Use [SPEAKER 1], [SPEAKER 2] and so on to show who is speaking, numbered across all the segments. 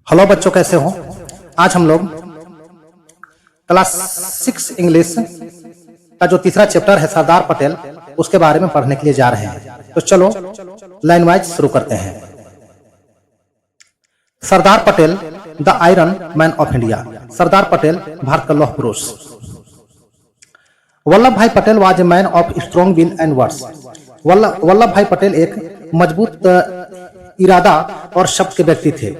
[SPEAKER 1] Hello बच्चों, कैसे हो? आज हम लोग क्लास 6 इंग्लिश का जो तीसरा चैप्टर है सरदार पटेल, उसके बारे में पढ़ने के लिए जा रहे हैं। तो चलो लाइन वाइज शुरू करते हैं। Sardar Patel the iron man of India. Sardar Patel Bharat का लौह पुरुष। Vallabhbhai Patel was a man of strong will and words. Vallabhbhai Patel एक मजबूत इरादा और शब्द के व्यक्ति थे।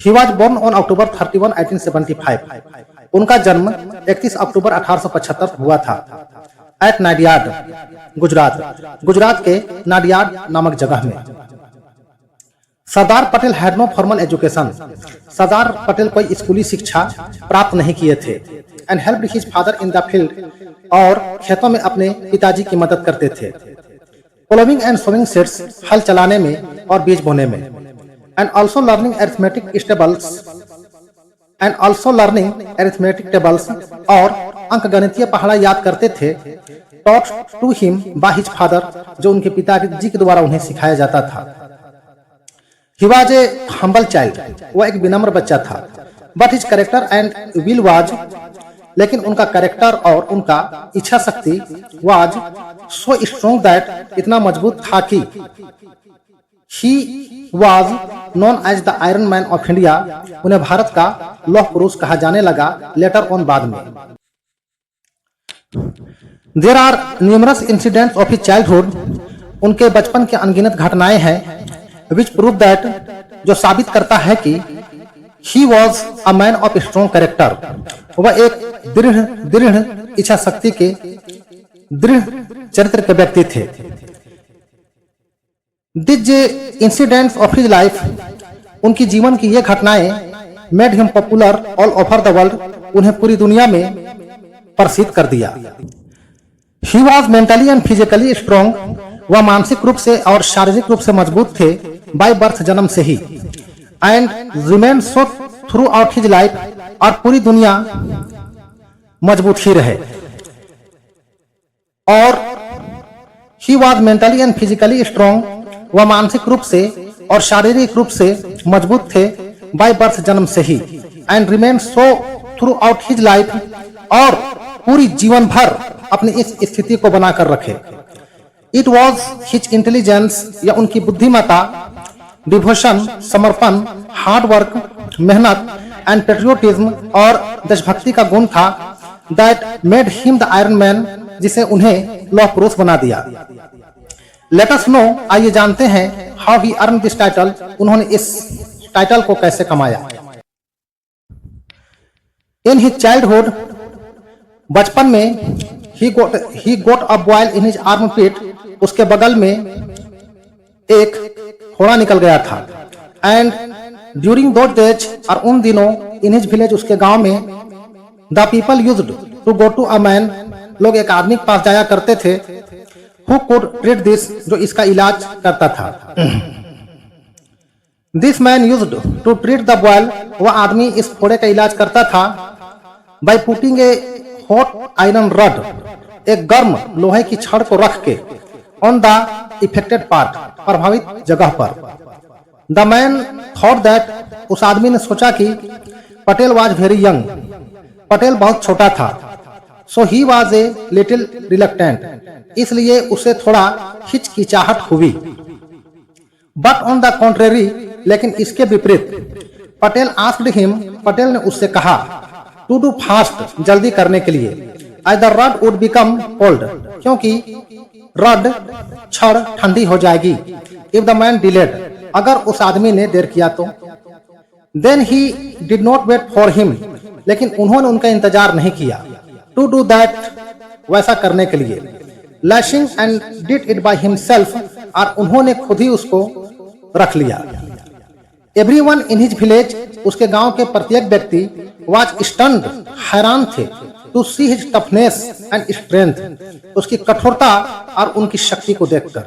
[SPEAKER 1] He was born on October 31, 1875. उनका जन्म 31 अक्टूबर 1875 हुआ था एट नाडियाड, गुजरात के नाडियाड नामक जगह में। Sardar Patel had no formal education. Sardar Patel कोई स्कूली शिक्षा प्राप्त नहीं किए थे। And helped his father in the field, और खेतों में अपने पिताजी की मदद करते थे। प्लोइंग एंड सोइंग सीड्स, हल चलाने में और बीज बोने में। And also learning arithmetic tables और अंकगणितीय पहाड़ा याद करते थे। Taught to him by his father, जो उनके पिताजी के द्वारा उन्हें सिखाया जाता था। He was a humble child, वह एक विनम्र बच्चा था। But his character and will was, लेकिन उनका कैरेक्टर और उनका इच्छा शक्ति was so strong that, इतना मजबूत था कि he was known as the Iron Man of India, उन्हें भारत का लौह पुरुष कहा जाने लगा लेटर ऑन बाद में। There are numerous incidents of his childhood, उनके बचपन के अनगिनत घटनाएं हैं which prove that, जो साबित करता है कि he was a man of strong character, वह एक दृढ़ इच्छा शक्ति के दृढ़ चरित्र के व्यक्ति थे। These incidents of his life, उनकी जीवन की ये घटनाएं made him popular all over the world, उन्हें पूरी दुनिया में प्रसिद्ध कर दिया। He was mentally and physically strong, वह मानसिक रूप से और शारीरिक रूप से मजबूत थे by birth, जन्म से ही। And remained so throughout his life, और पूरी दुनिया मजबूत ही रहे। और he was mentally and physically strong, वह मानसिक रूप से और शारीरिक रूप से मजबूत थे बाय बर्थ, जन्म से ही। And remain so throughout his life, और पूरी जीवन भर अपनी इस स्थिति को बनाकर रखे। इट वॉज हिज इंटेलिजेंस, या उनकी बुद्धिमत्ता, डिवोशन, समर्पण, हार्ड वर्क, मेहनत, एंड पेट्रियोटिज्म, और देशभक्ति का गुण था that made him the iron man, जिसे उन्हें लौह पुरुष बना दिया। Let us know, आइए जानते हैं how he earned this title, उन्होंने इस टाइटल को कैसे कमाया। In his childhood, बचपन में he got a boil in his armpit, उसके बगल में एक फोड़ा निकल गया था। And during those days, और उन दिनों, in his village, उसके गांव में, the people used to go to a man, लोग एक आदमी के पास जाया करते थे who could treat this, जो इसका इलाज करता था। This man used to treat the boil, वह आदमी इस फोड़े का इलाज करता था by putting a hot iron rod, एक गर्म लोहे की छड़ को रख के on the affected part, प्रभावित जगह पर। The man thought that, उस आदमी ने सोचा कि Patel was very young, Patel बहुत छोटा था। So he was a little reluctant, इसलिए उसे थोड़ा हिचकिचाहट हुई। But on the contrary, लेकिन इसके विपरीत, पटेल asked him, पटेल ने उससे कहा to do fast, जल्दी करने के लिए, as the rod would become cold, क्योंकि रड, छड़ ठंडी हो जाएगी। If the man delayed, अगर उस आदमी ने देर किया तो। Then he did not wait for him, लेकिन उन्होंने उनका इंतजार नहीं किया। To do that, वैसा करने के लिए। Lashing and did it by himself, और उन्होंने खुद ही उसको रख लिया। Everyone in his village, उसके गांव के प्रत्येक व्यक्ति was stunned, हैरान थे to see his toughness and strength, उसकी कठोरता और उनकी शक्ति को देखकर।